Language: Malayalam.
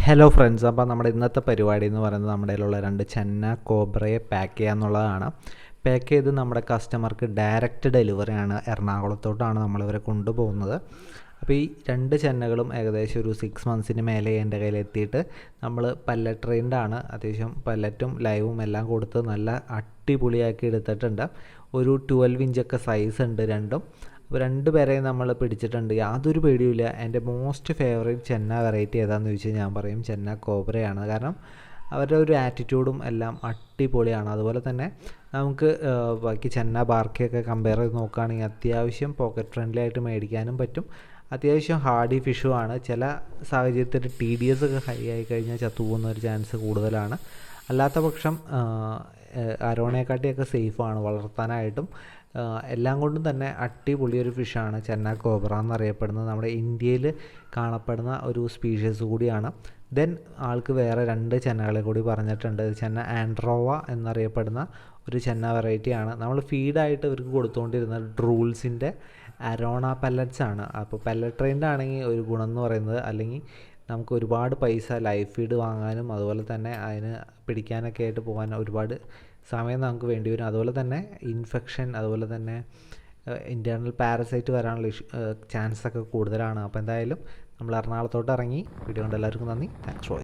ഹലോ ഫ്രണ്ട്സ്, അപ്പോൾ നമ്മുടെ ഇന്നത്തെ പരിപാടി എന്ന് പറയുന്നത് നമ്മുടെ കയ്യിലുള്ള 2 ചെന്ന കോബ്രയെ പാക്ക് ചെയ്യുക എന്നുള്ളതാണ്. പാക്ക് ചെയ്ത് നമ്മുടെ കസ്റ്റമർക്ക് ഡയറക്റ്റ് ഡെലിവറിയാണ്, എറണാകുളത്തോട്ടാണ് നമ്മളിവരെ കൊണ്ടുപോകുന്നത്. അപ്പോൾ ഈ 2 ചെന്നകളും ഏകദേശം ഒരു 6 മന്ത്സിന് മേലെ എൻ്റെ കയ്യിൽ എത്തിയിട്ട് നമ്മൾ പല്ലറ്റ് ട്രെയിൻഡാണ്. അത്യാവശ്യം പല്ലറ്റും ലൈവും എല്ലാം കൊടുത്ത് നല്ല അടിപൊളിയാക്കി എടുത്തിട്ടുണ്ട്. ഒരു 12 ഇഞ്ചൊക്കെ സൈസ് ഉണ്ട് രണ്ടും. അപ്പോൾ 2 പേരെയും നമ്മൾ പിടിച്ചിട്ടുണ്ട്, യാതൊരു പേടിയുമില്ല. എൻ്റെ മോസ്റ്റ് ഫേവറേറ്റ് ചെന്ന വെറൈറ്റി ഏതാണെന്ന് ചോദിച്ചാൽ ഞാൻ പറയും ചെന്ന കോബ്രയാണ്. കാരണം അവരുടെ ഒരു ആറ്റിറ്റ്യൂഡും എല്ലാം അടിപൊളിയാണ്. അതുപോലെ തന്നെ നമുക്ക് ബാക്കി ചെന്ന ബാർക്കിയൊക്കെ കമ്പയർ ചെയ്ത് നോക്കുകയാണെങ്കിൽ അത്യാവശ്യം പോക്കറ്റ് ഫ്രണ്ട്ലി ആയിട്ട് മേടിക്കാനും പറ്റും. അത്യാവശ്യം ഹാർഡി ഫിഷുമാണ്. ചില സാഹചര്യത്തിൽ TDS ഒക്കെ ഹൈ ആയി കഴിഞ്ഞാൽ ചത്തുപോകുന്ന ഒരു ചാൻസ് കൂടുതലാണ്. അല്ലാത്ത പക്ഷം അരോണയെക്കാട്ടിയൊക്കെ സേഫാണ് വളർത്താനായിട്ടും. എല്ലാം കൊണ്ടും തന്നെ അടിപൊളിയൊരു ഫിഷാണ് ചെന്ന കോബ്ര എന്നറിയപ്പെടുന്നത്. നമ്മുടെ ഇന്ത്യയിൽ കാണപ്പെടുന്ന ഒരു സ്പീഷീസ് കൂടിയാണ്. ദെൻ ആൾക്ക് വേറെ 2 ചെന്നകളെ കൂടി പറഞ്ഞിട്ടുണ്ട്. ചെന്ന ആൻഡ്രോവ എന്നറിയപ്പെടുന്ന ഒരു ചെന്ന വെറൈറ്റിയാണ്. നമ്മൾ ഫീഡായിട്ട് ഇവർക്ക് കൊടുത്തുകൊണ്ടിരുന്നത് ഡ്രൂൾസിൻ്റെ അരോണ പല്ലറ്റ്സ് ആണ്. അപ്പോൾ പല്ലറ്റ് ട്രെയിൻഡ് ആണെങ്കിൽ ഒരു ഗുണം എന്ന് പറയുന്നത്, അല്ലെങ്കിൽ നമുക്ക് ഒരുപാട് പൈസ ലൈഫ് ഫീഡ് വാങ്ങാനും അതുപോലെ തന്നെ അതിന് പിടിക്കാനൊക്കെ ആയിട്ട് പോകാൻ ഒരുപാട് സമയം നമുക്ക് വേണ്ടി വരും. അതുപോലെ തന്നെ ഇൻഫെക്ഷൻ, അതുപോലെ തന്നെ ഇൻറ്റേർണൽ പാരസൈറ്റ് വരാനുള്ള ചാൻസൊക്കെ കൂടുതലാണ്. അപ്പോൾ എന്തായാലും നമ്മൾ എറണാകുളത്തോട്ട് ഇറങ്ങി. വീഡിയോ കൊണ്ട് എല്ലാവർക്കും നന്ദി. Thanks for watching.